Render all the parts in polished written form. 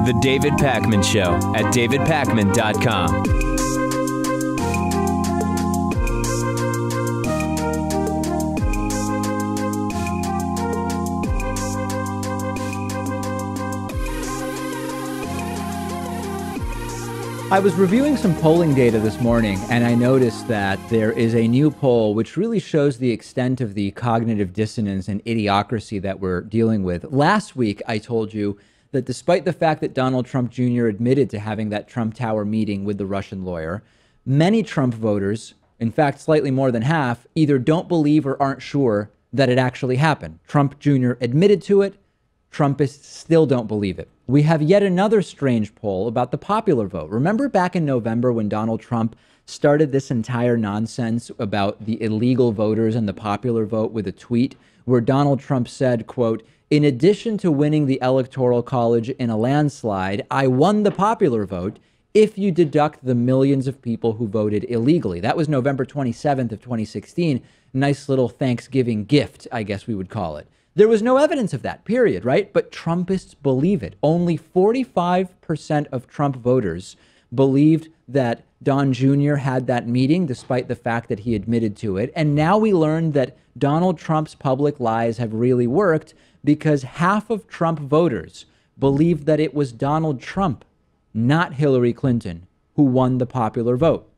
The David Pakman Show at davidpakman.com. I was reviewing some polling data this morning, and I noticed that there is a new poll which really shows the extent of the cognitive dissonance and idiocracy that we're dealing with. Last week, I told you that despite the fact that Donald Trump Jr. admitted to having that Trump Tower meeting with the Russian lawyer, many Trump voters, in fact, slightly more than half, either don't believe or aren't sure that it actually happened. Trump Jr. admitted to it. Trumpists still don't believe it. We have yet another strange poll about the popular vote. Remember back in November when Donald Trump started this entire nonsense about the illegal voters and the popular vote with a tweet where Donald Trump said, quote, "In addition to winning the Electoral College in a landslide, I won the popular vote if you deduct the millions of people who voted illegally." That was November 27th of 2016. Nice little Thanksgiving gift, I guess we would call it. There was no evidence of that, period, right? But Trumpists believe it. Only 45% of Trump voters believed that Don Jr. had that meeting, despite the fact that he admitted to it. And now we learned that Donald Trump's public lies have really worked because half of Trump voters believed that it was Donald Trump, not Hillary Clinton, who won the popular vote.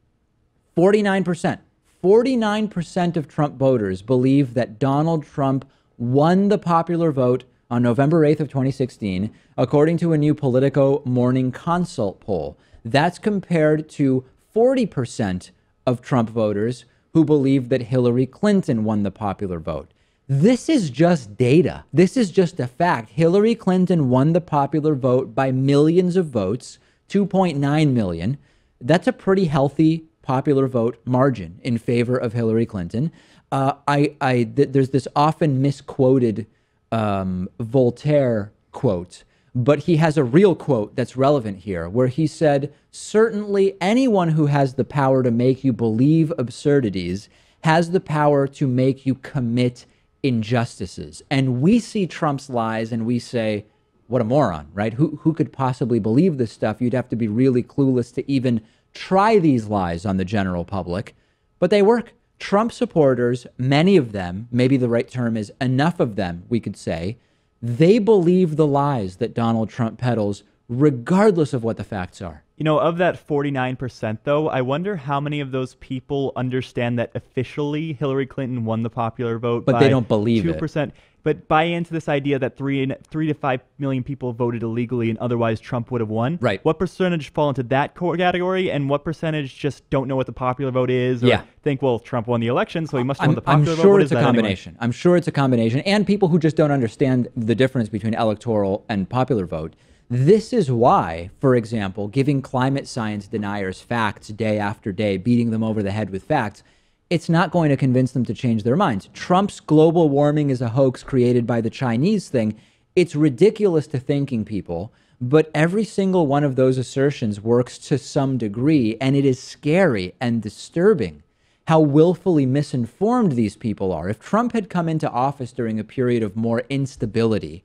49%. 49% of Trump voters believe that Donald Trump won the popular vote on November 8th of 2016, according to a new Politico Morning Consult poll. That's compared to 40% of Trump voters who believe that Hillary Clinton won the popular vote. This is just data. This is just a fact. Hillary Clinton won the popular vote by millions of votes, 2.9 million. That's a pretty healthy popular vote margin in favor of Hillary Clinton. There's this often misquoted Voltaire quote, but he has a real quote that's relevant here, where he said, "Certainly anyone who has the power to make you believe absurdities has the power to make you commit injustices." And we see Trump's lies and we say, what a moron, right? Who could possibly believe this stuff? You'd have to be really clueless to even try these lies on the general public, but they work. Trump supporters, many of them, maybe the right term is enough of them, we could say, they believe the lies that Donald Trump peddles, regardless of what the facts are. You know, of that 49%, though, I wonder how many of those people understand that officially Hillary Clinton won the popular vote but by they don't believe 2%. But buy into this idea that 3 to 5 million people voted illegally and otherwise Trump would have won. Right. What percentage fall into that category, and what percentage just don't know what the popular vote is, or think, well, Trump won the election, so he must have won the popular vote? I'm sure it's a combination. Anyway? I'm sure it's a combination. And people who just don't understand the difference between electoral and popular vote. This is why, for example, giving climate science deniers facts day after day, beating them over the head with facts, it's not going to convince them to change their minds. Trump's global warming is a hoax created by the Chinese thing. It's ridiculous to thinking people, but every single one of those assertions works to some degree, and it is scary and disturbing how willfully misinformed these people are. If Trump had come into office during a period of more instability,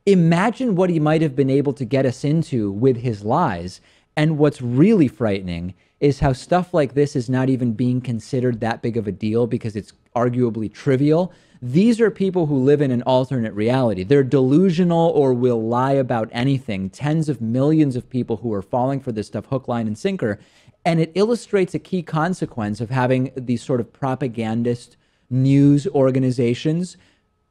imagine what he might have been able to get us into with his lies. And what's really frightening is how stuff like this is not even being considered that big of a deal because it's arguably trivial. These are people who live in an alternate reality. They're delusional or will lie about anything. Tens of millions of people who are falling for this stuff, hook, line, and sinker. And it illustrates a key consequence of having these sort of propagandist news organizations.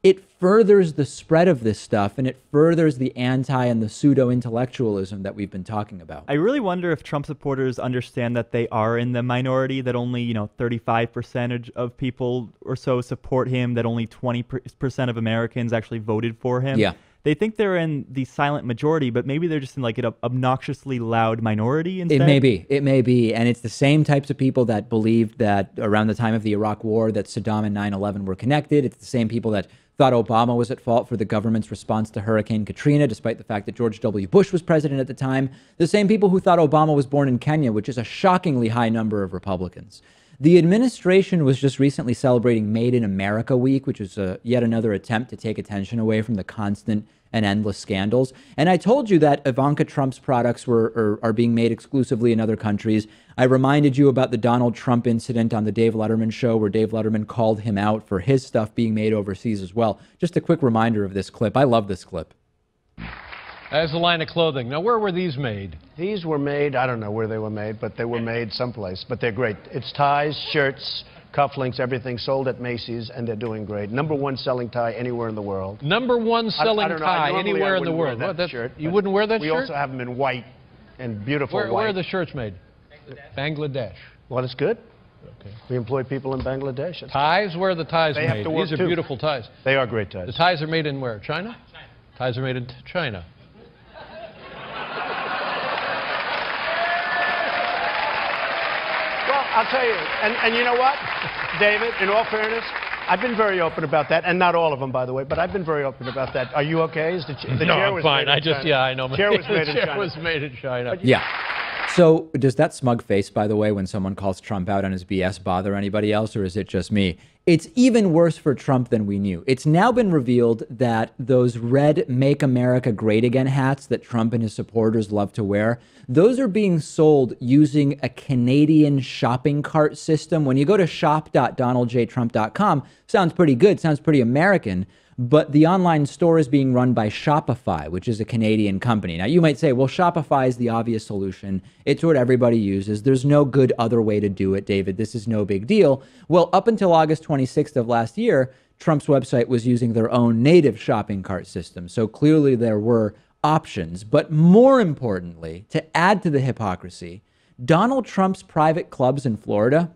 It furthers the spread of this stuff, and it furthers the anti and the pseudo-intellectualism that we've been talking about. I really wonder if Trump supporters understand that they are in the minority, that only, 35% of people or so support him, that only 20% of Americans actually voted for him. Yeah. They think they're in the silent majority, but maybe they're just in like an obnoxiously loud minority instead. It may be. And it's the same types of people that believed that around the time of the Iraq War that Saddam and 9/11 were connected. It's the same people that thought Obama was at fault for the government's response to Hurricane Katrina, despite the fact that George W. Bush was president at the time. The same people who thought Obama was born in Kenya, which is a shockingly high number of Republicans. The administration was just recently celebrating Made in America Week, which is yet another attempt to take attention away from the constant and endless scandals. And I told you that Ivanka Trump's products are being made exclusively in other countries. I reminded you about the Donald Trump incident on the Dave Letterman show, where Dave Letterman called him out for his stuff being made overseas as well. Just a quick reminder of this clip. I love this clip. As a line of clothing. Now, where were these made? These were made, I don't know where they were made, but they were made someplace. But they're great. It's ties, shirts, cufflinks, everything sold at Macy's, and they're doing great. #1 selling tie anywhere in the world. #1 selling tie anywhere in the world. Shirt, you wouldn't wear that shirt? We also have them in white and beautiful white. Where are the shirts made? Bangladesh. Well, it's good. Okay. We employ people in Bangladesh. Ties? Where are the ties they made? Have to work These are too. beautiful ties. They are great ties. The ties are made in where? China? Ties are made in China. Well, I'll tell you, and you know what, David, in all fairness, I've been very open about that, and not all of them, by the way, but I've been very open about that. Are you okay? Is the no, chair I'm was fine. Made in China. Yeah, I know. The chair was made in chair China. was made in China. Yeah. So does that smug face, by the way, when someone calls Trump out on his BS bother anybody else, or is it just me? It's even worse for Trump than we knew. It's now been revealed that those red Make America Great Again hats that Trump and his supporters love to wear, those are being sold using a Canadian shopping cart system. When you go to shop.donaldjtrump.com, sounds pretty good, sounds pretty American, but the online store is being run by Shopify, which is a Canadian company. Now, you might say, well, Shopify is the obvious solution. It's what everybody uses. There's no good other way to do it, David. This is no big deal. Well, up until August 26th of last year, Trump's website was using their own native shopping cart system. So clearly there were options. But more importantly, to add to the hypocrisy, Donald Trump's private clubs in Florida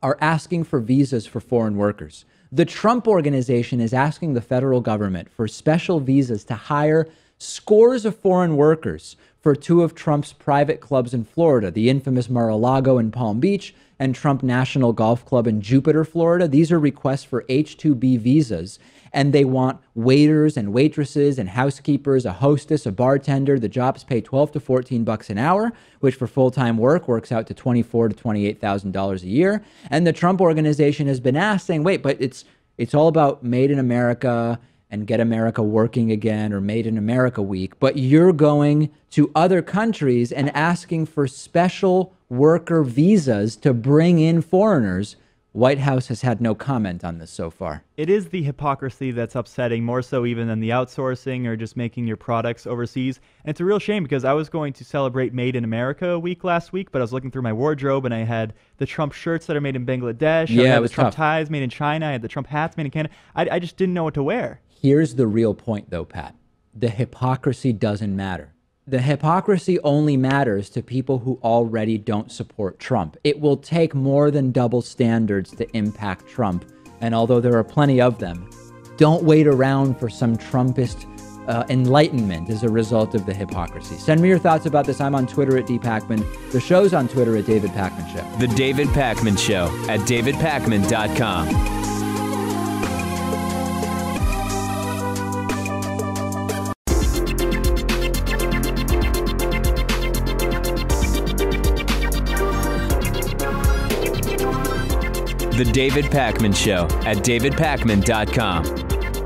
are asking for visas for foreign workers. The Trump Organization is asking the federal government for special visas to hire scores of foreign workers for two of Trump's private clubs in Florida, the infamous Mar-a-Lago in Palm Beach and Trump National Golf Club in Jupiter, Florida. These are requests for H-2B visas, and they want waiters and waitresses and housekeepers, a hostess, a bartender. The jobs pay $12 to $14 an hour, which for full-time work works out to $24,000 to $28,000 a year. And the Trump Organization has been asked, saying, wait, but it's all about Made in America and Get America Working Again or Made in America Week, but you're going to other countries and asking for special worker visas to bring in foreigners. White House has had no comment on this so far. It is the hypocrisy that's upsetting, more so even than the outsourcing or just making your products overseas. And it's a real shame because I was going to celebrate Made in America week last week, but I was looking through my wardrobe and I had the Trump shirts that are made in Bangladesh. I had the Trump ties made in China. I had the Trump hats made in Canada. I just didn't know what to wear. Here's the real point, though, Pat. The hypocrisy doesn't matter. The hypocrisy only matters to people who already don't support Trump. It will take more than double standards to impact Trump. And although there are plenty of them, don't wait around for some Trumpist enlightenment as a result of the hypocrisy. Send me your thoughts about this. I'm on Twitter at @DPacman. The show's on Twitter at David Pakman Show. The David Pakman Show at davidpakman.com. The David Pakman Show at davidpakman.com.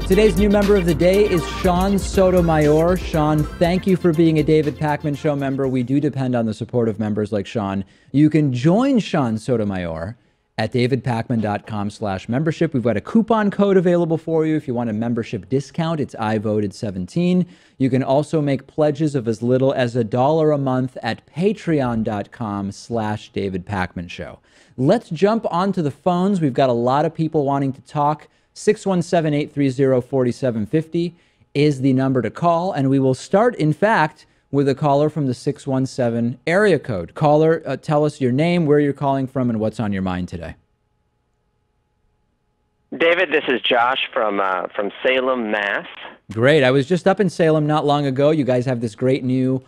Today's new member of the day is Sean Sotomayor. Sean, thank you for being a David Pakman Show member. We do depend on the support of members like Sean. You can join Sean Sotomayor at davidpakman.com/membership. We've got a coupon code available for you if you want a membership discount. It's I voted 17. You can also make pledges of as little as $1 a month at patreon.com/David Pakman Show. Let's jump onto the phones. We've got a lot of people wanting to talk. 617-830-4750 is the number to call. And we will start, in fact, with a caller from the 617 area code. Caller, tell us your name, where you're calling from, and what's on your mind today. David, this is Josh from Salem, Mass. Great. I was just up in Salem not long ago. You guys have this great new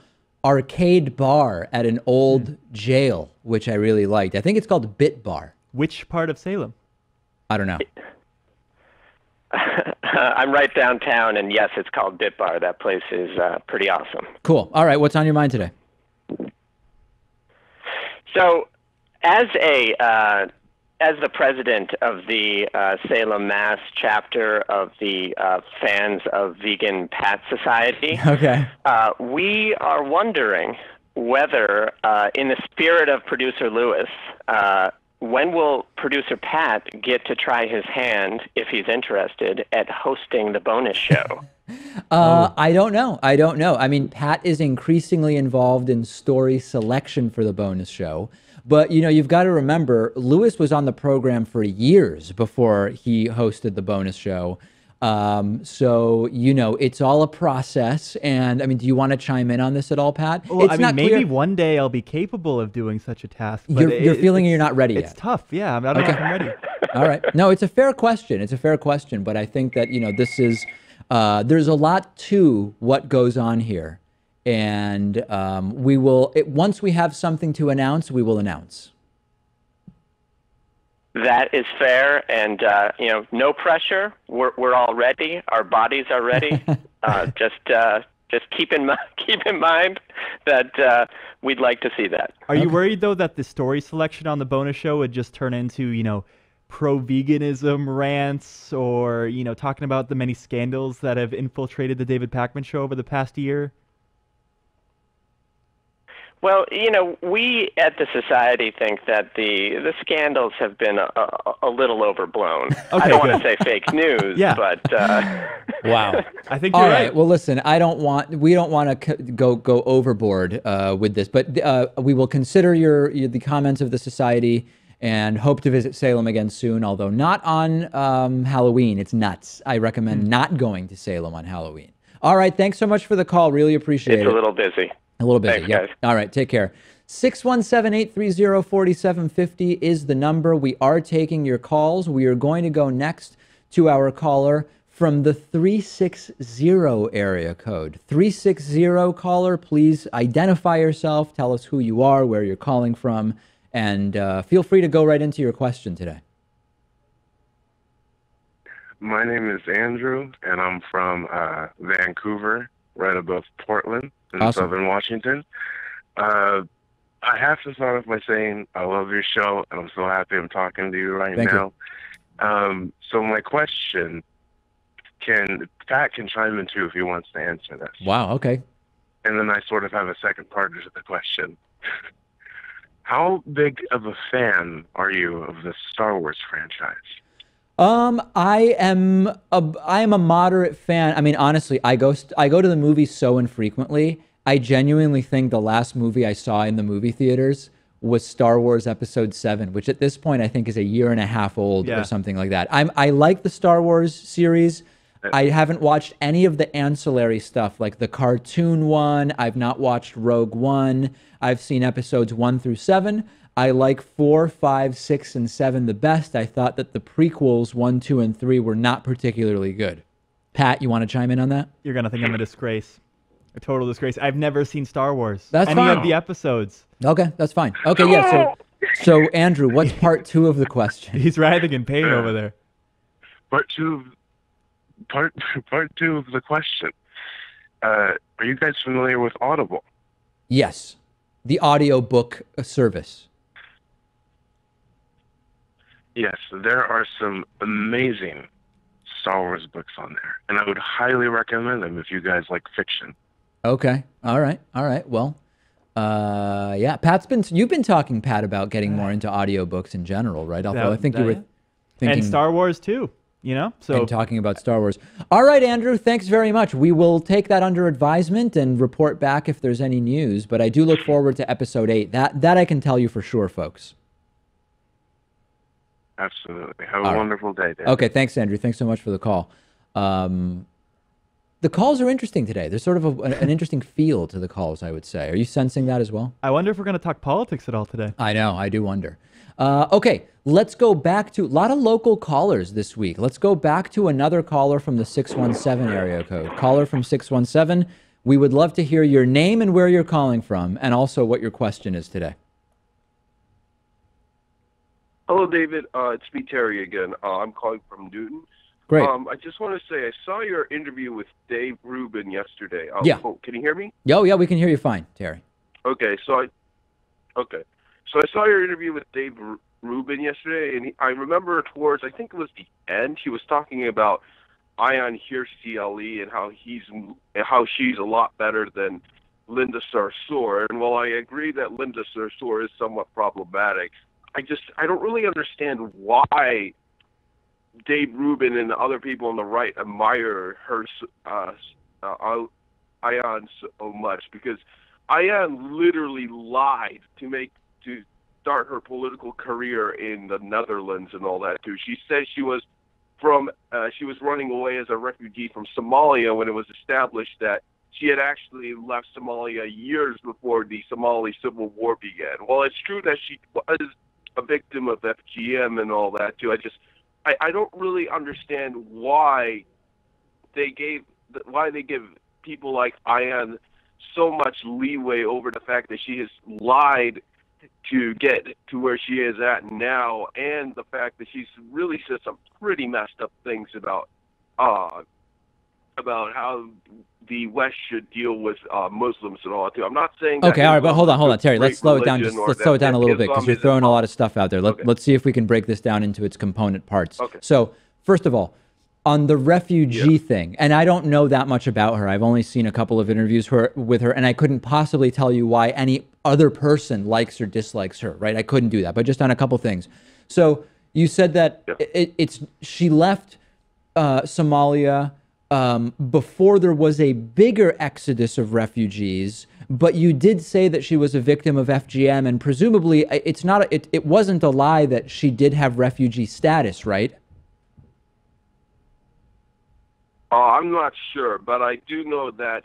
arcade bar at an old jail, which I really liked. I think it's called Bit Bar. Which part of Salem? I don't know. I'm right downtown, and yes, it's called Bit Bar. That place is pretty awesome. Cool. All right. What's on your mind today? So, as a as the president of the Salem, Mass chapter of the Fans of Vegan Pat Society, Okay. We are wondering whether, in the spirit of producer Lewis, when will producer Pat get to try his hand, if he's interested, at hosting the bonus show? I don't know. I mean, Pat is increasingly involved in story selection for the bonus show. But, you've got to remember, Lewis was on the program for years before he hosted the bonus show. So, it's all a process. And, I mean, do you want to chime in on this at all, Pat? Well, It's not maybe clear. one day I'll be capable of doing such a task. But You're feeling you're not ready yet. It's tough. Yeah, I don't know if I'm ready. All right. No, it's a fair question. But I think that, this is, there's a lot to what goes on here. And we will, once we have something to announce, we will announce. That is fair, and no pressure. We're all ready. Our bodies are ready. Just keep in mind that we'd like to see that. Are you worried though that the story selection on the bonus show would just turn into pro-veganism rants, or talking about the many scandals that have infiltrated the David Pakman Show over the past year? Well, we at the Society think that the scandals have been a little overblown. Okay, I don't want good. to say fake news, Yeah. but Wow. I think All you're right. right. Well, listen, we don't want to go overboard with this, but we will consider the comments of the Society and hope to visit Salem again soon, although not on Halloween. It's nuts. I recommend not going to Salem on Halloween. All right. Thanks so much for the call. Really appreciate it. it's a little busy. A little busy. Thanks, Yep. guys. All right. Take care. 617-830-4750 is the number. We are taking your calls. We are going to go next to our caller from the 360 area code. 360 caller, please identify yourself. Tell us who you are, where you're calling from, and feel free to go right into your question today. My name is Andrew, and I'm from Vancouver, right above Portland in Awesome. southern Washington. I have to start off by saying I love your show, and I'm so happy I'm talking to you right Thank now. So my question, Pat can chime in too if he wants to answer this. Wow. Okay. And then I sort of have a second part to the question. How big of a fan are you of the Star Wars franchise? I am a moderate fan. I mean, honestly, I go to the movies so infrequently. I genuinely think the last movie I saw in the movie theaters was Star Wars Episode 7, which at this point I think is a year and a half old or something like that. I like the Star Wars series. I haven't watched any of the ancillary stuff, like the cartoon one. I've not watched Rogue One. I've seen episodes 1 through 7. I like 4, 5, 6, and 7 the best. I thought that the prequels 1, 2, and 3 were not particularly good. Pat, you want to chime in on that? You're gonna think I'm a disgrace, a total disgrace. I've never seen Star Wars. That's any fine. of the episodes. Okay, that's fine. Okay, yeah. So Andrew, what's part 2 of the question? He's writhing in pain over there. Part two of the question. Are you guys familiar with Audible? Yes, the audiobook service. Yes, there are some amazing Star Wars books on there, and I would highly recommend them if you guys like fiction. Okay. All right. Well, yeah, you've been talking, Pat, about getting more into audiobooks in general, right? Although I think you were thinking And Star Wars too, So and talking about Star Wars. All right, Andrew, thanks very much. We will take that under advisement and report back if there's any news, but I do look forward to episode 8. That I can tell you for sure, folks. Absolutely. Have a wonderful day, Dave. Okay, thanks, Andrew. Thanks so much for the call. The calls are interesting today. There's sort of an interesting feel to the calls, I would say. Are you sensing that as well? I wonder if we're going to talk politics at all today. I know. I do wonder. Okay, let's go back to a lot of local callers this week. Let's go back to another caller from the 617 area code. Caller from 617, we would love to hear your name and where you're calling from, and also what your question is today. Hello, David. It's me, Terry, again. I'm calling from Newton. Great. I just want to say I saw your interview with Dave Rubin yesterday. Yeah. Oh, can you hear me? Oh, yeah, we can hear you fine, Terry. Okay. So I saw your interview with Dave Rubin yesterday, and I remember towards, I think it was the end, he was talking about Ayaan Hirsi Ali and how she's a lot better than Linda Sarsour. And while I agree that Linda Sarsour is somewhat problematic, I don't really understand why Dave Rubin and other people on the right admire her, Ayaan, so much, because Ayaan literally lied to start her political career in the Netherlands and all that too. She said she was running away as a refugee from Somalia when it was established that she had actually left Somalia years before the Somali civil war began. Well, it's true that she was a victim of FGM and all that too. I don't really understand why they give people like Ayaan so much leeway over the fact that she has lied to get to where she is at now, and the fact that she's really said some pretty messed up things about how the West should deal with Muslims and all that too. I'm not saying that. Okay, all right, but hold on, Terry. Let's slow it down. Let's slow it down a little bit, because you're throwing a lot of stuff out there. Let's see if we can break this down into its component parts. Okay. So, first of all, on the refugee thing, and I don't know that much about her. I've only seen a couple of interviews with her, and I couldn't possibly tell you why any other person likes or dislikes her, right? I couldn't do that, but just on a couple things. So you said that she left Somalia before there was a bigger exodus of refugees, but you did say that she was a victim of FGM, and presumably it wasn't a lie that she did have refugee status, right? I'm not sure, but I do know that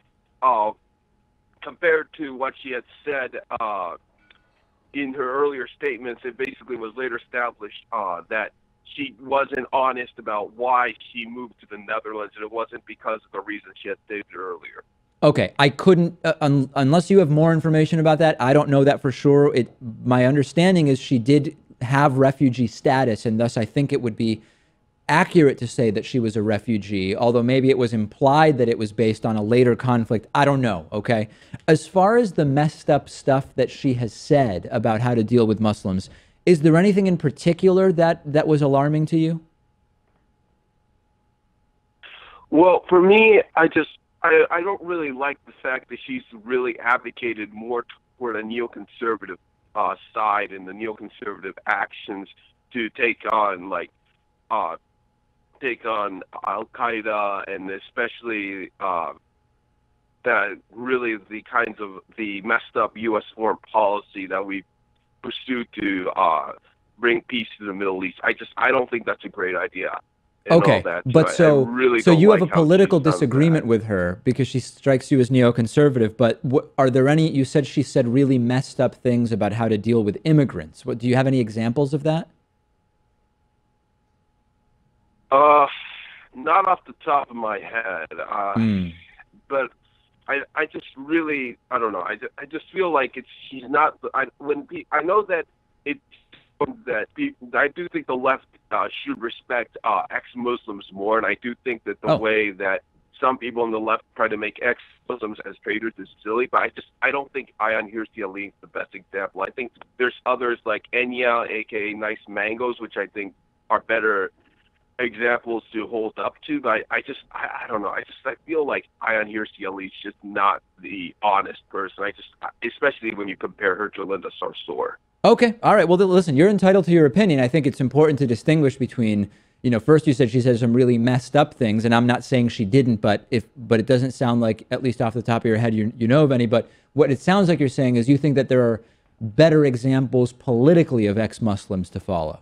compared to what she had said in her earlier statements, it basically was later established that she wasn't honest about why she moved to the Netherlands, and it wasn't because of the reason she had stated earlier. Okay, I couldn't, unless you have more information about that, I don't know that for sure. My understanding is she did have refugee status, and thus I think it would be accurate to say that she was a refugee, although maybe it was implied that it was based on a later conflict. I don't know, okay? As far as the messed up stuff that she has said about how to deal with Muslims, is there anything in particular that was alarming to you? Well, for me, I don't really like the fact that she's really advocated more toward a neoconservative side and the neoconservative actions to take on Al-Qaeda, and especially that really the kinds of the messed up U.S. foreign policy that we pursue to bring peace to the Middle East. I don't think that's a great idea. Okay, but so you have a political disagreement with her because she strikes you as neoconservative, but are there any, you said she said really messed up things about how to deal with immigrants. Do you have any examples of that? Not off the top of my head, but I just really, I don't know. I just feel like she's not. I know that I do think the left should respect ex-Muslims more, and I do think that the way that some people on the left try to make ex-Muslims as traitors is silly. But I don't think Ayaan Hirsi Ali is the best example. I think there's others like Enya, aka Nice Mangoes, which I think are better examples to hold up to, but I don't know. I feel like Ayaan Hirsi Ali is just not the honest person. Especially when you compare her to Linda Sarsour. Okay, all right. Well, listen, you're entitled to your opinion. I think it's important to distinguish between, first you said she said some really messed up things, and I'm not saying she didn't, but it doesn't sound like, at least off the top of your head, you know of any. But what it sounds like you're saying is you think that there are better examples politically of ex-Muslims to follow.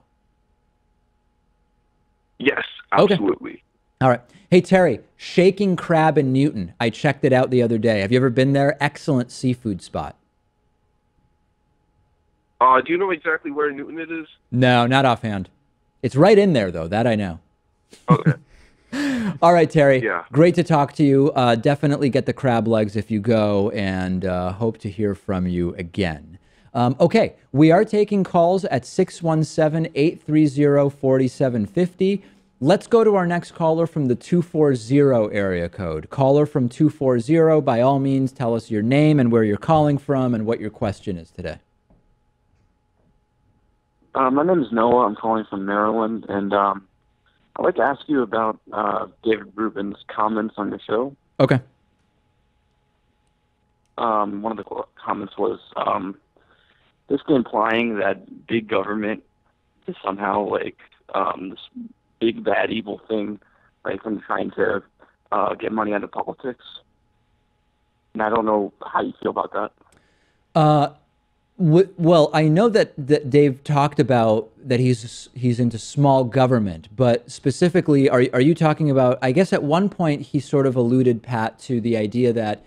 Yes, absolutely. Okay. All right. Hey, Terry, Shaking Crab in Newton. I checked it out the other day. Have you ever been there? Excellent seafood spot. Do you know exactly where in Newton it is? No, not offhand. It's right in there, though. That I know. Okay. All right, Terry. Yeah. Great to talk to you. Definitely get the crab legs if you go, and hope to hear from you again. Okay, we are taking calls at 617-830-4750. Let's go to our next caller from the 240 area code. Caller from 240, by all means, tell us your name and where you're calling from and what your question is today. My name is Noah. I'm calling from Maryland, and I'd like to ask you about David Rubin's comments on your show. Okay. One of the comments was basically implying that big government is somehow like this big bad evil thing, like from trying to get money out of politics. And I don't know how you feel about that. Well, I know that Dave talked about that he's into small government, but specifically, are you talking about? I guess at one point he sort of alluded, Pat, to the idea that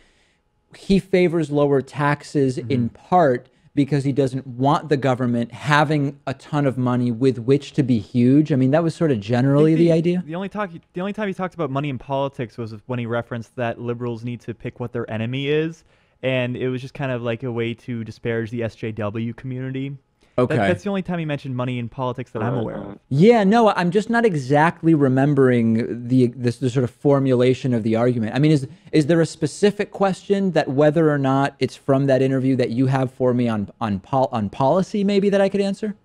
he favors lower taxes in part because he doesn't want the government having a ton of money with which to be huge. I mean, that was sort of generally the idea. The only time he talked about money in politics was when he referenced that liberals need to pick what their enemy is. And it was just kind of like a way to disparage the SJW community. Okay. That's the only time he mentioned money in politics that I'm aware of. Yeah, no, I'm just not exactly remembering the sort of formulation of the argument. I mean, is there a specific question that whether or not it's from that interview that you have for me on policy maybe that I could answer?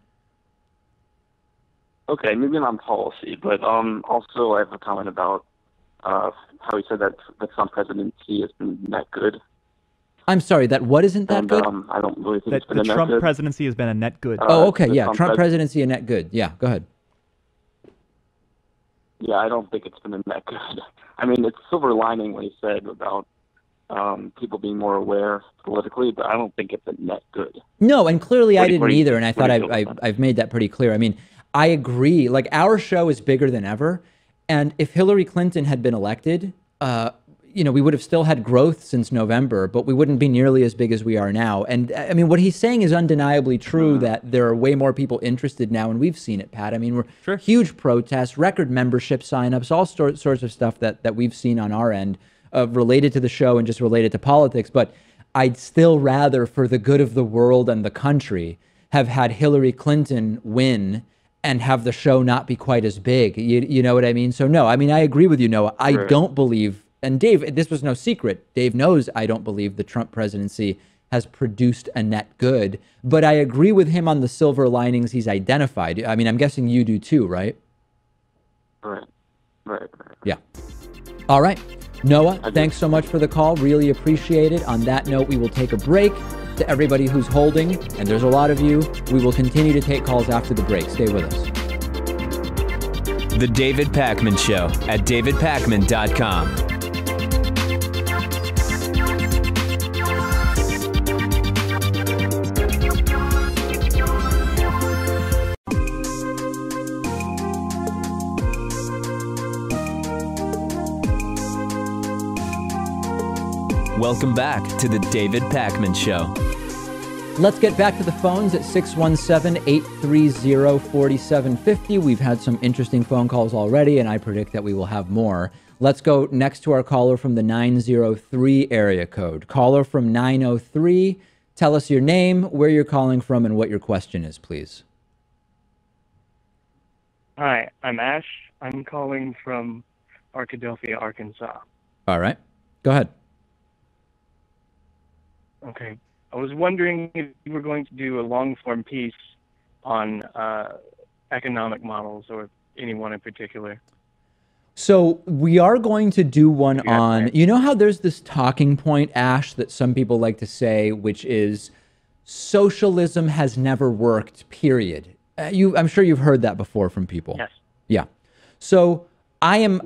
Okay, maybe not on policy, but also I have a comment about how he said that the Trump presidency has been net good. I'm sorry, that what isn't that good? I don't really think it's been the a net Trump good. presidency has been a net good. Oh, okay, yeah, Trump presidency a net good. Yeah, go ahead. Yeah, I don't think it's been a net good. I mean, it's silver lining what he said about people being more aware politically, but I don't think it's a net good. No, and clearly I didn't either, and I thought I've made that pretty clear. I mean, I agree. Like, our show is bigger than ever, and if Hillary Clinton had been elected, we would have still had growth since November, but we wouldn't be nearly as big as we are now. And I mean, what he's saying is undeniably true, that there are way more people interested now, and we've seen it, Pat. I mean, we're huge protests, record membership signups, all sorts of stuff that we've seen on our end related to the show and just related to politics. But I'd still rather, for the good of the world and the country, have had Hillary Clinton win and have the show not be quite as big. You know what I mean? So no, I mean, I agree with you, Noah. I don't believe. And Dave, this was no secret. Dave knows I don't believe the Trump presidency has produced a net good, but I agree with him on the silver linings he's identified. I mean, I'm guessing you do too, right? Right. Yeah. All right. Noah, thanks so much for the call. Really appreciate it. On that note, we will take a break. To everybody who's holding, and there's a lot of you, we will continue to take calls after the break. Stay with us. The David Pakman Show at davidpakman.com. Welcome back to the David Pakman Show. Let's get back to the phones at 617-830-4750. We've had some interesting phone calls already, and I predict that we will have more. Let's go next to our caller from the 903 area code. Caller from 903, tell us your name, where you're calling from, and what your question is, please. Hi, I'm Ash. I'm calling from Arkadelphia, Arkansas. All right. Go ahead. Okay. I was wondering if you were going to do a long-form piece on economic models or anyone in particular. So we are going to do one on, you know how there's this talking point, Ash, that some people like to say, which is socialism has never worked, period. I'm sure you've heard that before from people. Yes. Yeah. So I am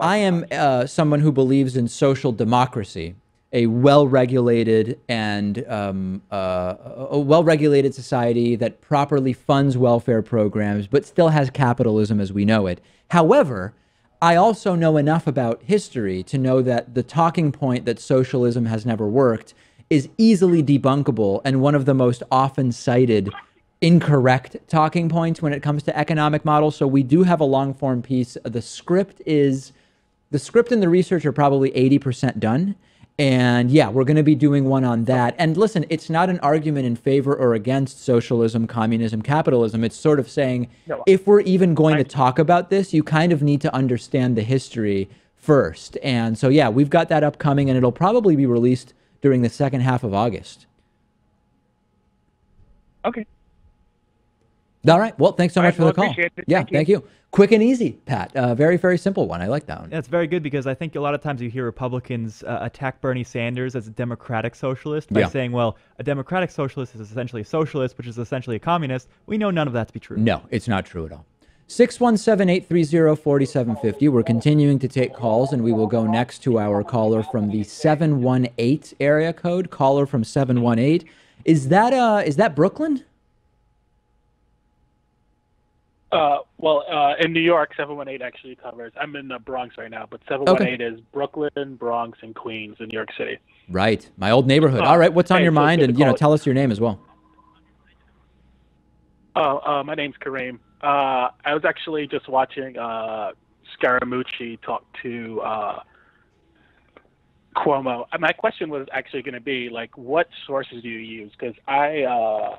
someone who believes in social democracy, a well-regulated and a well-regulated society that properly funds welfare programs, but still has capitalism as we know it. However, I also know enough about history to know that the talking point that socialism has never worked is easily debunkable and one of the most often cited incorrect talking points when it comes to economic models. So we do have a long-form piece. The script and the research are probably 80% done. And yeah, we're going to be doing one on that. And listen, it's not an argument in favor or against socialism, communism, capitalism. It's sort of saying, if we're even going to talk about this, you kind of need to understand the history first. And so, yeah, we've got that upcoming, and it'll probably be released during the second half of August. Okay. All right. Well, thanks so much for the call. Appreciate it. Yeah, thank you. Quick and easy, Pat. Very, very simple one. I like that one. Yeah, it's very good because I think a lot of times you hear Republicans attack Bernie Sanders as a democratic socialist by saying, well, a democratic socialist is essentially a socialist, which is essentially a communist. We know none of that to be true. No, it's not true at all. 617-830-4750. We're continuing to take calls, and we will go next to our caller from the 718 area code. Caller from 718. Is that Brooklyn? In New York, 718 actually covers. I'm in the Bronx right now, but 718 is Brooklyn, Bronx, and Queens in New York City. Right, my old neighborhood. All right, what's on your mind? And tell us your name as well. My name's Kareem. I was actually just watching Scaramucci talk to Cuomo. My question was actually going to be like, what sources do you use? Because I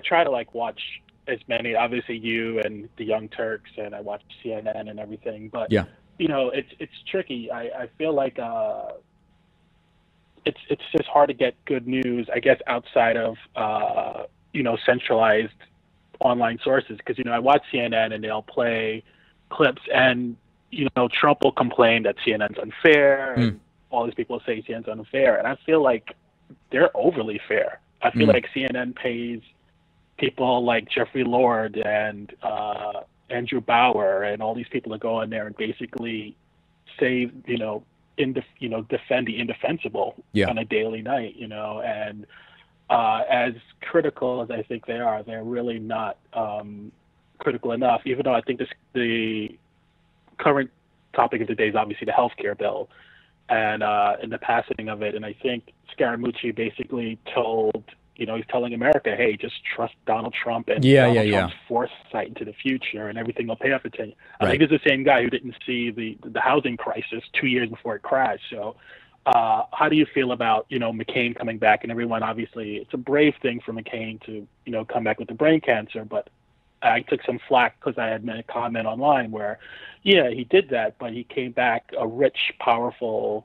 try to watch as many, obviously you and the Young Turks, and I watch CNN and everything. But it's tricky. I feel like it's just hard to get good news, I guess, outside of centralized online sources, because I watch CNN and they'll play clips, and Trump will complain that CNN's unfair, and all these people say CNN's unfair, and I feel like they're overly fair. I feel like CNN pays people like Jeffrey Lord and Andrew Bauer and all these people to go in there and basically say defend the indefensible on a daily night, and as critical as I think they are, they're really not critical enough, even though I think the current topic of the day is obviously the healthcare bill and the passing of it. And I think Scaramucci basically told, he's telling America, hey, just trust Donald Trump and Donald Trump's foresight into the future, and everything will pay off for 10 years. I think it's the same guy who didn't see the housing crisis 2 years before it crashed. So how do you feel about, McCain coming back? And everyone, obviously, it's a brave thing for McCain to, come back with the brain cancer. But I took some flack because I had made a comment online where, he did that, but he came back a rich, powerful,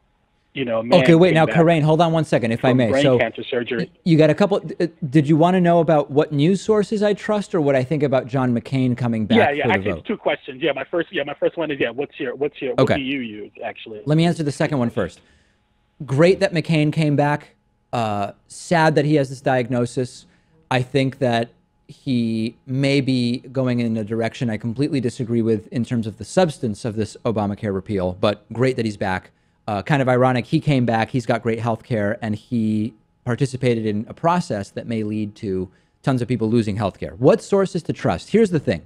man. Okay, wait, now, Karain, hold on one second, if I may. Brain so cancer surgery. You got a couple. Did you want to know about what news sources I trust, or what I think about John McCain coming back for the actually, vote? It's two questions. My first one is, what do you use, actually? Let me answer the second one first. Great that McCain came back. Sad that he has this diagnosis. I think that he may be going in a direction I completely disagree with in terms of the substance of this Obamacare repeal, but great that he's back. Kind of ironic, he came back, he's got great health care, and he participated in a process that may lead to tons of people losing health care. What sources to trust? Here's the thing.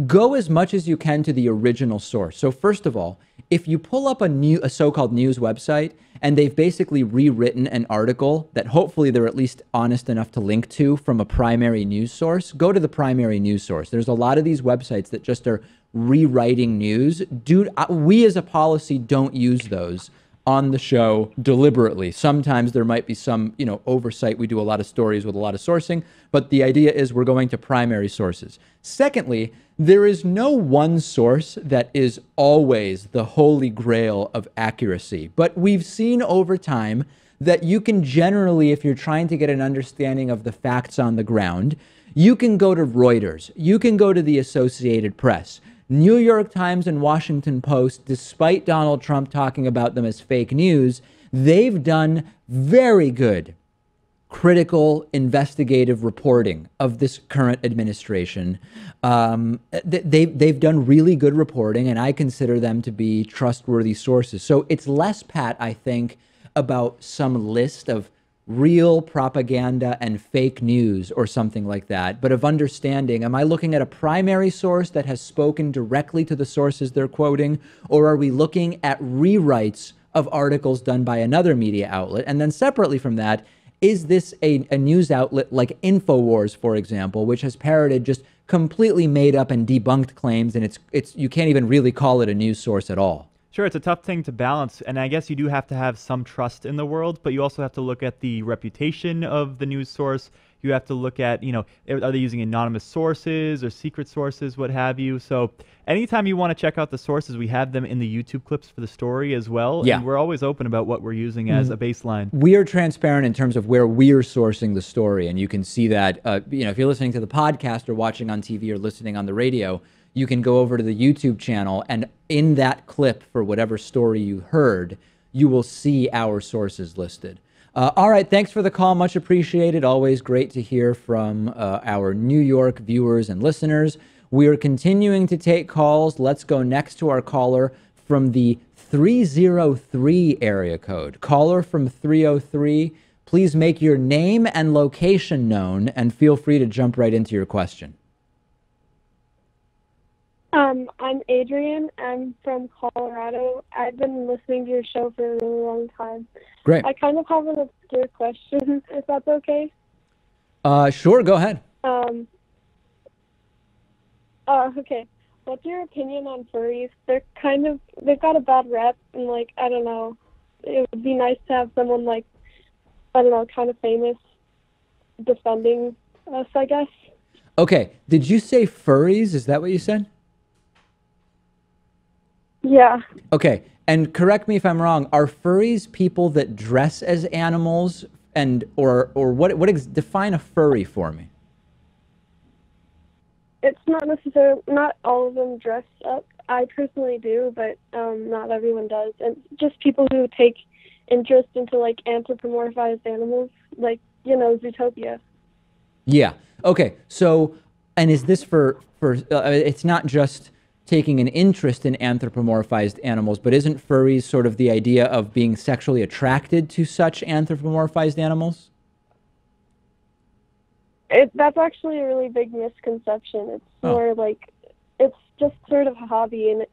Go as much as you can to the original source. So first of all, if you pull up a so-called news website and they've basically rewritten an article that hopefully they're at least honest enough to link to from a primary news source, go to the primary news source. There's a lot of these websites that just are rewriting news. Dude, we as a policy don't use those on the show deliberately. Sometimes there might be some, oversight. We do a lot of stories with a lot of sourcing, but the idea is we're going to primary sources. Secondly, there is no one source that is always the holy grail of accuracy, but we've seen over time that you can generally, if you're trying to get an understanding of the facts on the ground, you can go to Reuters, you can go to the Associated Press. New York Times and Washington Post, despite Donald Trump talking about them as fake news, they've done very good critical investigative reporting of this current administration. They've done really good reporting, and I consider them to be trustworthy sources. So it's less, Pat, I think, about some list of real propaganda and fake news or something like that, but of understanding, am I looking at a primary source that has spoken directly to the sources they're quoting, or are we looking at rewrites of articles done by another media outlet? And then separately from that, is this a news outlet like InfoWars, for example, which has parroted just completely made up and debunked claims, and it's you can't even really call it a news source at all? Sure, it's a tough thing to balance, and I guess you do have to have some trust in the world, but you also have to look at the reputation of the news source. You have to look at, are they using anonymous sources or secret sources, what have you. So anytime you want to check out the sources, we have them in the YouTube clips for the story as well. Yeah. And we're always open about what we're using as a baseline. We are transparent in terms of where we're sourcing the story, and you can see that, if you're listening to the podcast or watching on TV or listening on the radio, you can go over to the YouTube channel, and in that clip for whatever story you heard, you will see our sources listed. All right, thanks for the call. Much appreciated. Always great to hear from our New York viewers and listeners. We are continuing to take calls. Let's go next to our caller from the 303 area code. Caller from 303, please make your name and location known, and feel free to jump right into your question. I'm Adrian. I'm from Colorado. I've been listening to your show for a really long time. Great. I kind of have an obscure question, if that's okay. Sure, go ahead. Okay. What's your opinion on furries? They've got a bad rep, and I don't know. It would be nice to have someone kind of famous defending us, I guess. Okay, did you say furries? Is that what you said? Yeah. Okay, and correct me if I'm wrong. Are furries people that dress as animals, or define a furry for me? It's not necessarily, not all of them dress up. I personally do, but not everyone does. And just people who take interest into anthropomorphized animals, Zootopia. Yeah. Okay. So, and is this for it's not just taking an interest in anthropomorphized animals, but isn't furries sort of the idea of being sexually attracted to such anthropomorphized animals? That's actually a really big misconception. It's more it's just sort of a hobby, and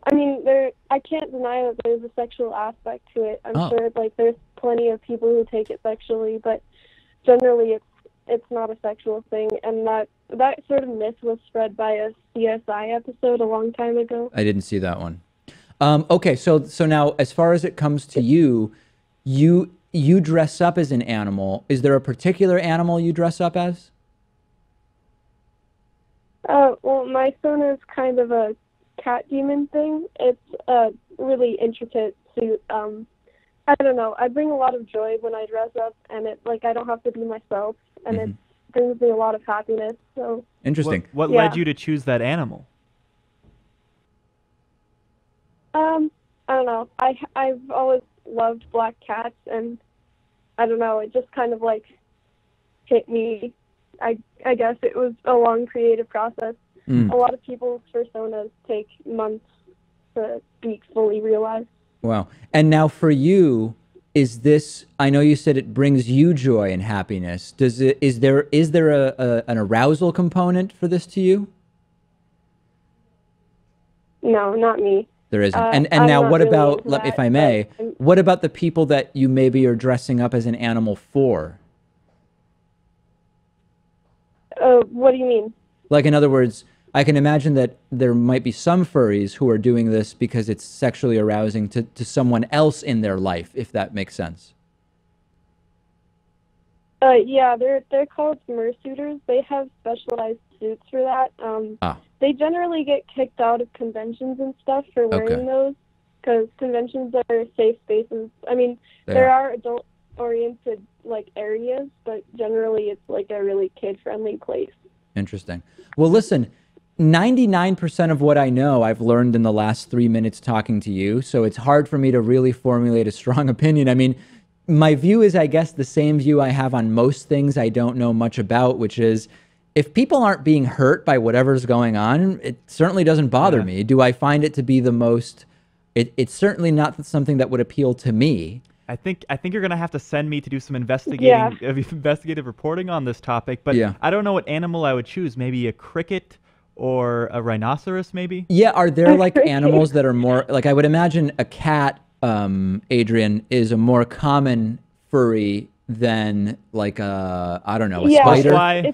I can't deny that there's a sexual aspect to it. I'm sure there's plenty of people who take it sexually, but generally it's not a sexual thing, and that sort of myth was spread by a CSI episode a long time ago. I didn't see that one. Okay, so now as far as it comes to you dress up as an animal. Is there a particular animal you dress up as? Well, my son is kind of a cat demon thing. It's a really intricate suit. I don't know. I bring a lot of joy when I dress up, and I don't have to be myself, and it brings me a lot of happiness. So interesting. What led you to choose that animal? I don't know. I've always loved black cats, and I don't know. It just kind of hit me. I guess it was a long creative process. A lot of people's personas take months to be fully realized. Wow. And now for you, is this, I know you said it brings you joy and happiness. Is there an arousal component for this to you? No, not me. There isn't. And now what really about, if I may, what about the people that you maybe are dressing up as an animal for? What do you mean? In other words, I can imagine that there might be some furries who are doing this because it's sexually arousing to someone else in their life, if that makes sense. Yeah, they're called fursuiters. They have specialized suits for that. They generally get kicked out of conventions and stuff for wearing those, because conventions are safe spaces. There are adult-oriented areas, but generally it's a really kid-friendly place. Interesting. Well, listen, 99% of what I know I've learned in the last 3 minutes talking to you, so it's hard for me to really formulate a strong opinion. My view is, I guess, the same view I have on most things I don't know much about, which is if people aren't being hurt by whatever's going on, it certainly doesn't bother me. Do I find it to be the most... It's certainly not something that would appeal to me. I think you're going to have to send me to do some investigative reporting on this topic, but I don't know what animal I would choose. Maybe a cricket or a rhinoceros, maybe? Yeah, are there animals that are more... I would imagine a cat, Adrian, is a more common furry than I don't know, a spider.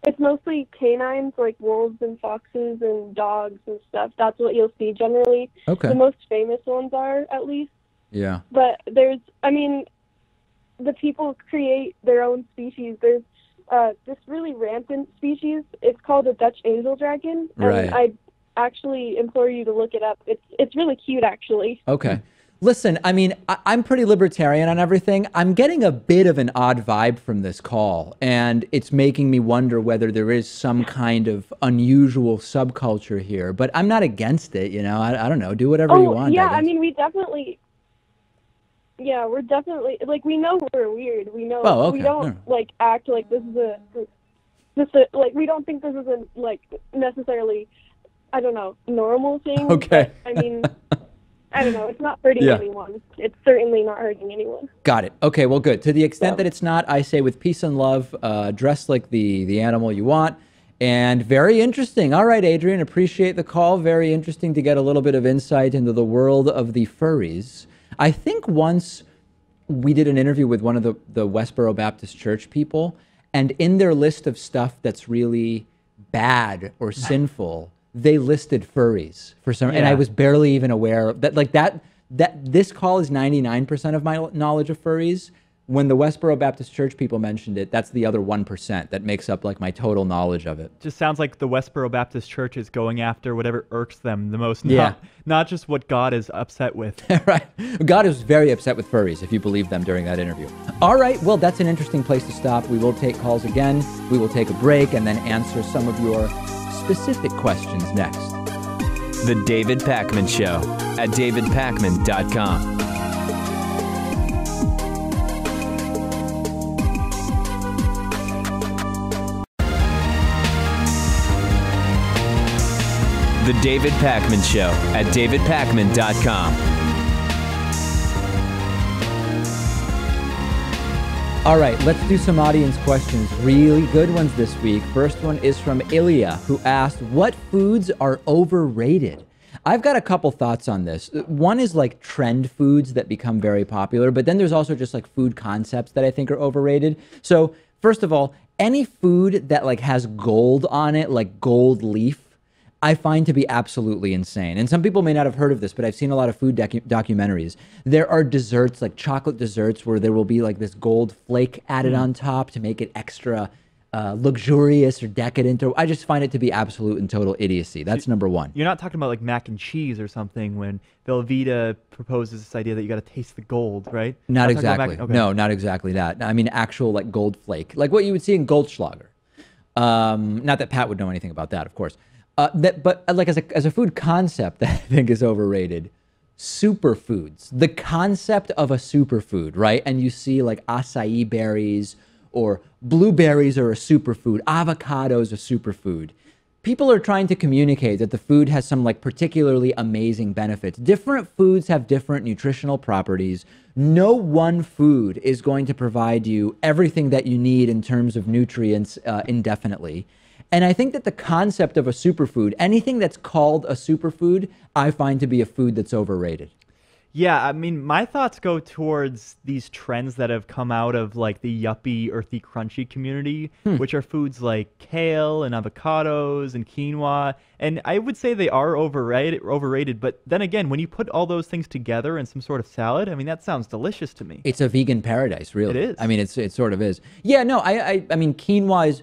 It's mostly canines, like wolves and foxes and dogs and stuff. That's what you'll see generally. Okay. The most famous ones are, at least. Yeah. But there's, the people create their own species. There's this really rampant species. It's called a Dutch angel dragon, and Right. I actually implore you to look it up. It's really cute, actually. Okay. Listen, I mean, I'm pretty libertarian on everything. I'm getting a bit of an odd vibe from this call, and it's making me wonder whether there is some kind of unusual subculture here. But I'm not against it, you know. I don't know. Do whatever you want. Yeah, I I mean, we're definitely, like, we know we're weird. We know, Oh, okay. we don't, Yeah. like, act like this is like, we don't think this is a, like, necessarily, I don't know, normal thing. Okay. But, I mean, I don't know. It's not hurting Yeah. anyone. It's certainly not hurting anyone. Got it. Okay, well, good. To the extent that it's not, I say with peace and love, dress like the animal you want. And very interesting. All right, Adrian, appreciate the call. Very interesting to get a little bit of insight into the world of the furries. I think once we did an interview with one of the Westboro Baptist Church people, and in their list of stuff that's really bad or sinful, they listed furries for some, and I was barely even aware of that. Like that this call is 99% of my knowledge of furries. When the Westboro Baptist Church people mentioned it, that's the other 1% that makes up like my total knowledge of it. Just sounds like the Westboro Baptist Church is going after whatever irks them the most. Yeah. Not just what God is upset with. Right. God is very upset with furries, if you believe them during that interview. All right. Well, that's an interesting place to stop. We will take calls again. We will take a break and then answer some of your specific questions next. The David Pakman Show at davidpakman.com. The David Pakman Show at davidpakman.com. All right, let's do some audience questions. Really good ones this week. First one is from Ilya, who asked, what foods are overrated? I've got a couple thoughts on this. One is like trend foods that become very popular, but then there's also just like food concepts that I think are overrated. So first of all, any food that like has gold on it, like gold leaf, I find to be absolutely insane. And some people may not have heard of this, but I've seen a lot of food documentaries. There are desserts, like chocolate desserts, where there will be like this gold flake added on top to make it extra luxurious or decadent. Or I just find it to be absolute and total idiocy. That's number one. You're not talking about like mac and cheese or something when Velveeta proposes this idea that you got to taste the gold, right? Not exactly. No, not exactly that. I mean actual like gold flake, like what you would see in Goldschlager. Not that Pat would know anything about that, of course. But like as a food concept that I think is overrated, superfoods. The concept of a superfood, right? And you see like acai berries or blueberries are a superfood, avocados a superfood. People are trying to communicate that the food has some like particularly amazing benefits. Different foods have different nutritional properties. No one food is going to provide you everything that you need in terms of nutrients indefinitely. And I think that the concept of a superfood, anything that's called a superfood, I find to be a food that's overrated. Yeah, I mean, my thoughts go towards these trends that have come out of like the yuppie, earthy, crunchy community, which are foods like kale and avocados and quinoa. And I would say they are overrated. But then again, when you put all those things together in some sort of salad, I mean, that sounds delicious to me. It's a vegan paradise, really. It is. I mean, it sort of is. Yeah, no, I mean, quinoa is...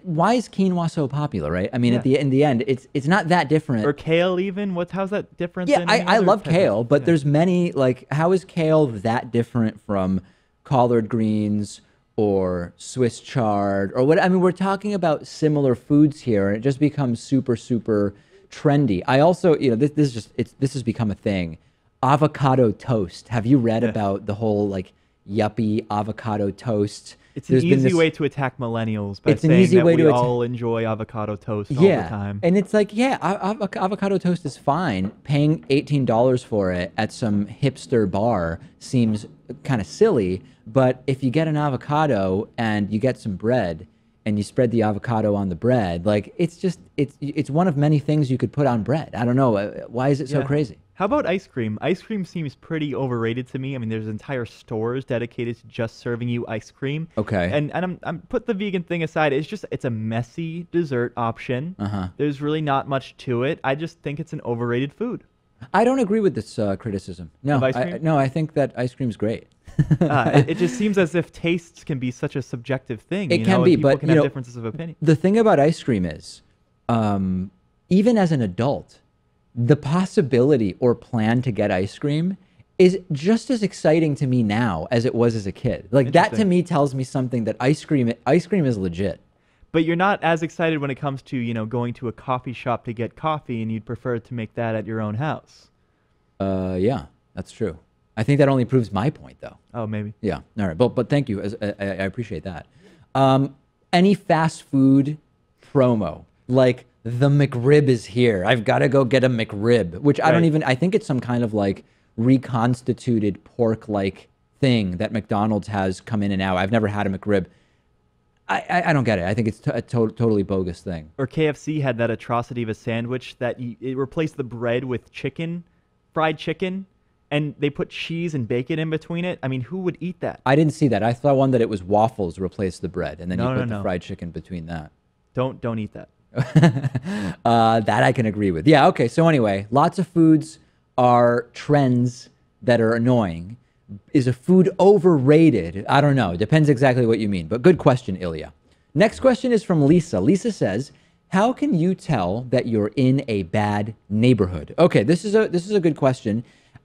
why is quinoa so popular, right? I mean, in the end, it's not that different. Or kale even? How's that different? Yeah, than any I other love type kale, but there's many, like, how is kale that different from collard greens or Swiss chard or what? I mean, we're talking about similar foods here, and it just becomes super, super trendy. I also, you know, this has become a thing. Avocado toast. Have you read about the whole, like, yuppie avocado toast? It's an easy way to attack millennials by saying that we all enjoy avocado toast all the time. And it's like, avocado toast is fine. Paying $18 for it at some hipster bar seems kind of silly. But if you get an avocado and you get some bread and you spread the avocado on the bread, like it's one of many things you could put on bread. I don't know. Why is it so crazy? How about ice cream? Ice cream seems pretty overrated to me. I mean, there's entire stores dedicated to just serving you ice cream. Okay. And I'm put the vegan thing aside. It's a messy dessert option. There's really not much to it. I just think it's an overrated food. I don't agree with this criticism. No, Of ice cream? I think that ice cream's great. It just seems as if tastes can be such a subjective thing. It can be, people but can have differences of opinion. The thing about ice cream is, even as an adult, the possibility or plan to get ice cream is just as exciting to me now as it was as a kid. Like that to me tells me something that ice cream is legit. But you're not as excited when it comes to, going to a coffee shop to get coffee, and you'd prefer to make that at your own house. Yeah, that's true. I think that only proves my point, though. Oh, maybe. Yeah. All right. But thank you. I appreciate that. Any fast food promo, like the McRib is here. I've got to go get a McRib, which I think it's some kind of like reconstituted pork-like thing that McDonald's has come in and out. I've never had a McRib. I don't get it. I think it's a totally bogus thing. Or KFC had that atrocity of a sandwich that it replaced the bread with chicken, fried chicken, and they put cheese and bacon in between it. I mean, who would eat that? I didn't see that. I saw one that it was waffles replaced the bread, and then you put the fried chicken between that. Don't eat that. That I can agree with. Yeah, okay. So anyway, lots of foods are trends that are annoying. Is a food overrated? I don't know. It depends exactly what you mean. But good question, Ilya. Next question is from Lisa. Lisa says, how can you tell that you're in a bad neighborhood? Okay, this is a good question.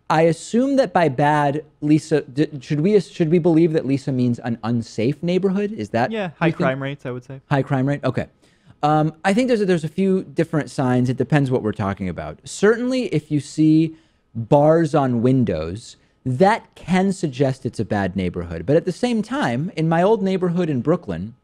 I assume that by bad, Lisa, should we believe that Lisa means an unsafe neighborhood? Is that high crime rates? I would say high crime rate. Okay, I think there's a few different signs. It depends what we're talking about. Certainly, if you see bars on windows, that can suggest it's a bad neighborhood. But at the same time, in my old neighborhood in Brooklyn,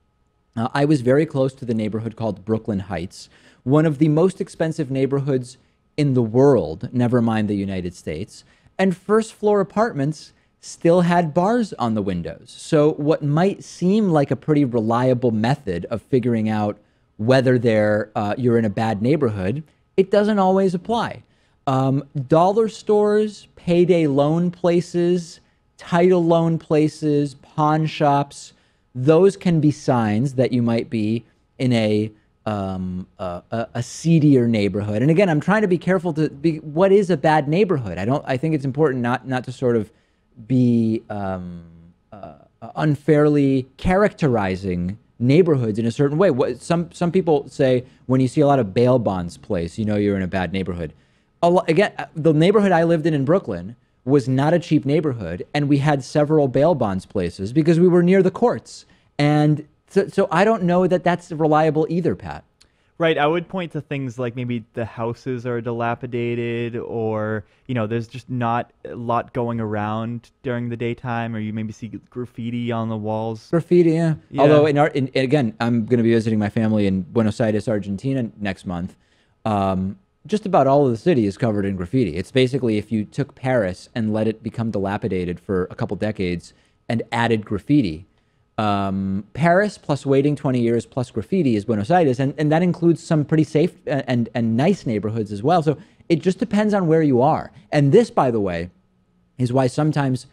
I was very close to the neighborhood called Brooklyn Heights, one of the most expensive neighborhoods in the world, never mind the United States. And first floor apartments still had bars on the windows. So what might seem like a pretty reliable method of figuring out whether you're in a bad neighborhood, it doesn't always apply. Dollar stores, payday loan places, title loan places, pawn shops, those can be signs that you might be in a seedier neighborhood. And again, I'm trying to be careful what is a bad neighborhood? I think it's important not to sort of be unfairly characterizing neighborhoods in a certain way. Some people say when you see a lot of bail bonds placed, you're in a bad neighborhood. Again, the neighborhood I lived in Brooklyn was not a cheap neighborhood, and we had several bail bonds places because we were near the courts. And so I don't know that that's reliable either, Pat. Right. I would point to things like maybe the houses are dilapidated, or, there's just not a lot going around during the daytime, or you maybe see graffiti on the walls. Graffiti, yeah. Although, again, I'm going to be visiting my family in Buenos Aires, Argentina next month. Just about all of the city is covered in graffiti. It's basically if you took Paris and let it become dilapidated for a couple decades and added graffiti. Paris plus waiting 20 years plus graffiti is Buenos Aires, and that includes some pretty safe and nice neighborhoods as well. So it just depends on where you are. And this, by the way, is why sometimes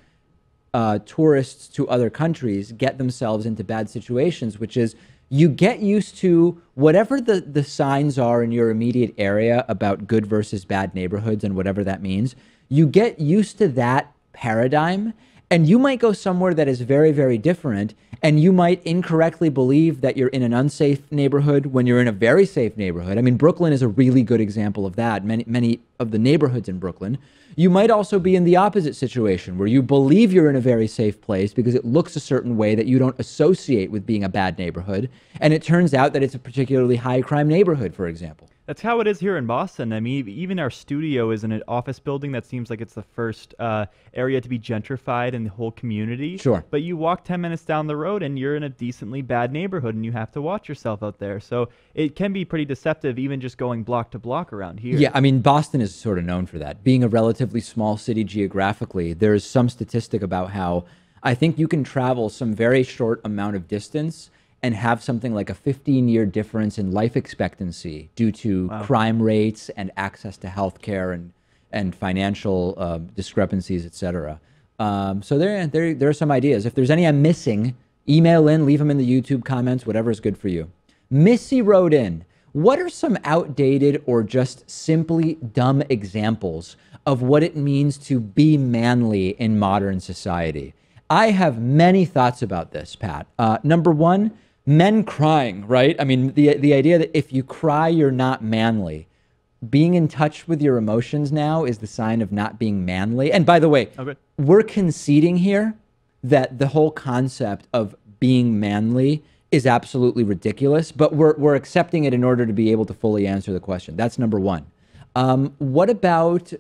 tourists to other countries get themselves into bad situations, which is you get used to whatever the signs are in your immediate area about good versus bad neighborhoods and whatever that means. You get used to that paradigm, and you might go somewhere that is very, very different, and you might incorrectly believe that you're in an unsafe neighborhood when you're in a very safe neighborhood. I mean, Brooklyn is a really good example of that. Many of the neighborhoods in Brooklyn. You might also be in the opposite situation where you believe you're in a very safe place because it looks a certain way that you don't associate with being a bad neighborhood. And it turns out that it's a particularly high crime neighborhood, for example. That's how it is here in Boston. I mean, even our studio is in an office building that seems like it's the first area to be gentrified in the whole community. Sure. But you walk 10 minutes down the road and you're in a decently bad neighborhood, and you have to watch yourself out there. So it can be pretty deceptive, even just going block to block around here. Yeah, I mean, Boston is sort of known for that. Being a relatively small city geographically, there's some statistic about how I think you can travel some very short amount of distance and have something like a 15-year difference in life expectancy due to crime rates and access to healthcare and financial discrepancies, et cetera. So there are some ideas. If there's any I'm missing, email in, leave them in the YouTube comments, whatever is good for you. Missy wrote in, what are some outdated or just simply dumb examples of what it means to be manly in modern society? I have many thoughts about this, Pat. Number one, men crying, right? I mean, the idea that if you cry, you're not manly. Being in touch with your emotions now is the sign of not being manly. And by the way, we're conceding here that the whole concept of being manly is absolutely ridiculous, but we're accepting it in order to be able to fully answer the question. That's number one. What about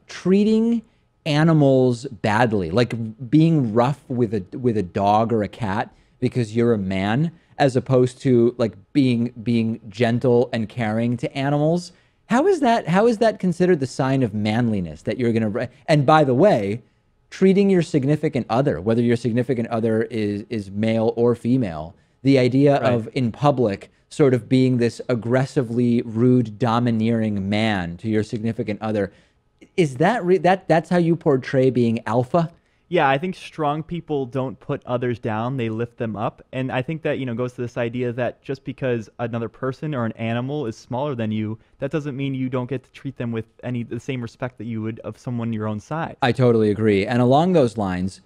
treating animals badly, like being rough with a dog or a cat because you're a man, as opposed to like being gentle and caring to animals? How is that considered the sign of manliness that you're going to? And by the way, treating your significant other, whether your significant other is male or female, the idea of in public sort of being this aggressively rude, domineering man to your significant other, is that's how you portray being alpha? Yeah, I think strong people don't put others down, they lift them up. And I think that, goes to this idea that just because another person or an animal is smaller than you, that doesn't mean you don't get to treat them with the same respect that you would of someone your own size. I totally agree. And along those lines,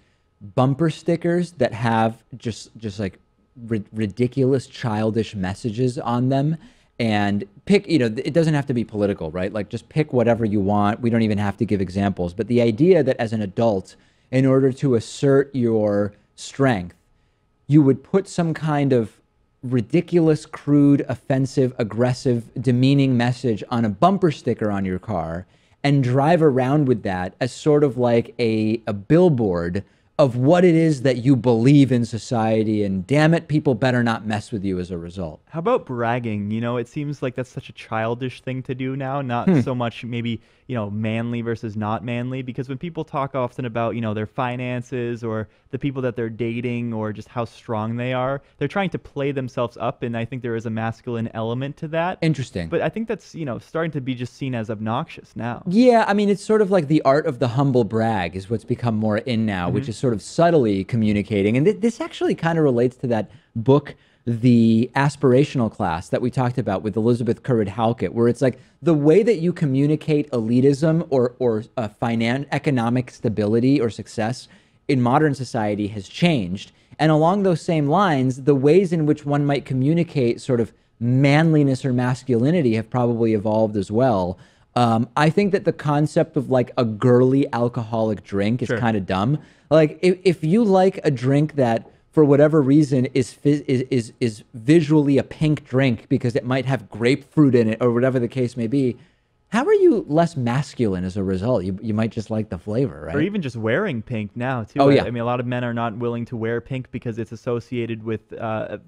bumper stickers that have just like ridiculous, childish messages on them, and pick, it doesn't have to be political, right? Like just pick whatever you want. We don't even have to give examples. But the idea that as an adult, in order to assert your strength, you would put some kind of ridiculous, crude, offensive, aggressive, demeaning message on a bumper sticker on your car and drive around with that as sort of like a billboard of what it is that you believe in society, and damn it, people better not mess with you as a result. How about bragging? It seems like that's such a childish thing to do now, not so much maybe, manly versus not manly, because when people talk often about, their finances or the people that they're dating or just how strong they are, they're trying to play themselves up, and I think there is a masculine element to that. Interesting. But I think that's, starting to be just seen as obnoxious now. Yeah, I mean, it's sort of like the art of the humble brag is what's become more in now, which is sort of subtly communicating. And this actually kind of relates to that book, The Aspirational Class, that we talked about with Elizabeth Currid Halkett, where it's like the way that you communicate elitism or economic stability or success in modern society has changed. And along those same lines, the ways in which one might communicate sort of manliness or masculinity have probably evolved as well. I think that the concept of like a girly alcoholic drink is kind of dumb. Like if you like a drink that for whatever reason is visually a pink drink because it might have grapefruit in it or whatever the case may be, how are you less masculine as a result? You might just like the flavor, right? Or even just wearing pink now, too. Oh, yeah. I mean, a lot of men are not willing to wear pink because it's associated with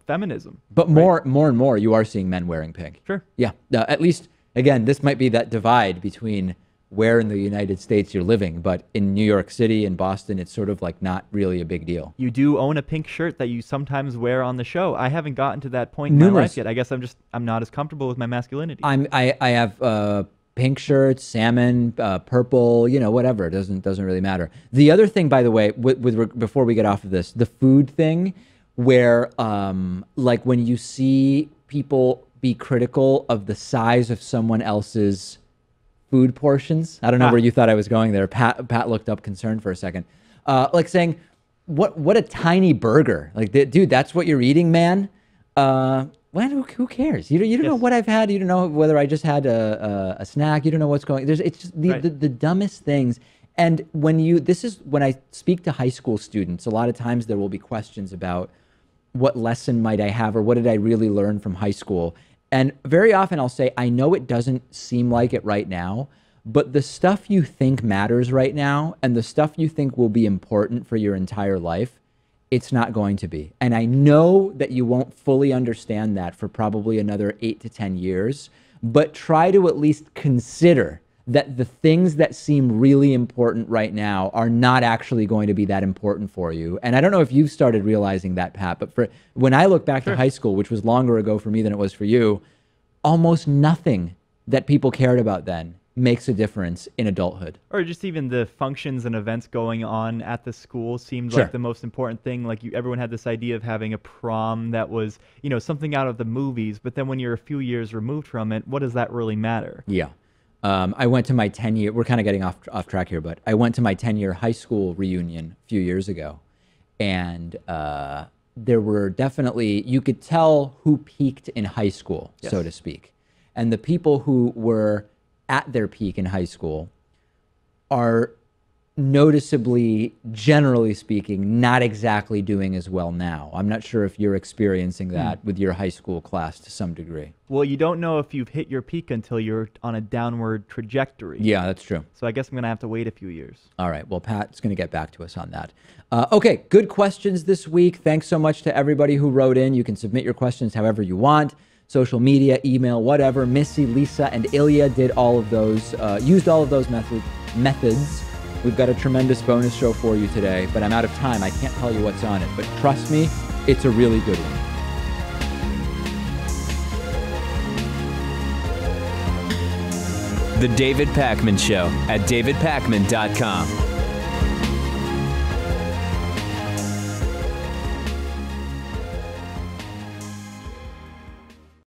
feminism. But more and more, you are seeing men wearing pink. Sure. Yeah. At least, again, this might be that divide between where in the United States you're living, but in New York City and Boston, it's sort of like not really a big deal. You do own a pink shirt that you sometimes wear on the show. I haven't gotten to that point in my life yet. I guess I'm not as comfortable with my masculinity. I have pink shirts, salmon, purple, whatever. It doesn't really matter. The other thing, by the way, before we get off of this, the food thing, where like when you see people be critical of the size of someone else's food portions. I don't know where you thought I was going there. Pat looked up concerned for a second. Like saying, what a tiny burger. Like, dude, that's what you're eating, man? Who cares? You don't know what I've had. You don't know whether I just had a snack. You don't know what's going. It's just the dumbest things. And when I speak to high school students, a lot of times there will be questions about what lesson might I have or what did I really learn from high school. And very often I'll say, I know it doesn't seem like it right now, but the stuff you think matters right now and the stuff you think will be important for your entire life, it's not going to be. And I know that you won't fully understand that for probably another 8 to 10 years, but try to at least consider that the things that seem really important right now are not actually going to be that important for you. And I don't know if you've started realizing that, Pat, but when I look back to high school, which was longer ago for me than it was for you, almost nothing that people cared about then makes a difference in adulthood. Or just even the functions and events going on at the school seemed like the most important thing. Like everyone had this idea of having a prom that was, something out of the movies, but then when you're a few years removed from it, what does that really matter? Yeah. I went to my 10-year, we're kind of getting off track here, but I went to my 10-year high school reunion a few years ago. And there were definitely, you could tell who peaked in high school, so to speak. And the people who were at their peak in high school are noticeably, generally speaking, not exactly doing as well now. I'm not sure if you're experiencing that with your high school class to some degree. Well, you don't know if you've hit your peak until you're on a downward trajectory. Yeah, that's true. So I guess I'm going to have to wait a few years. All right. Well, Pat's going to get back to us on that. Okay, good questions this week. Thanks so much to everybody who wrote in. You can submit your questions however you want. Social media, email, whatever. Missy, Lisa, and Ilya did all of those, used all of those methods. We've got a tremendous bonus show for you today, but I'm out of time. I can't tell you what's on it, but trust me, it's a really good one. The David Pakman Show at davidpakman.com.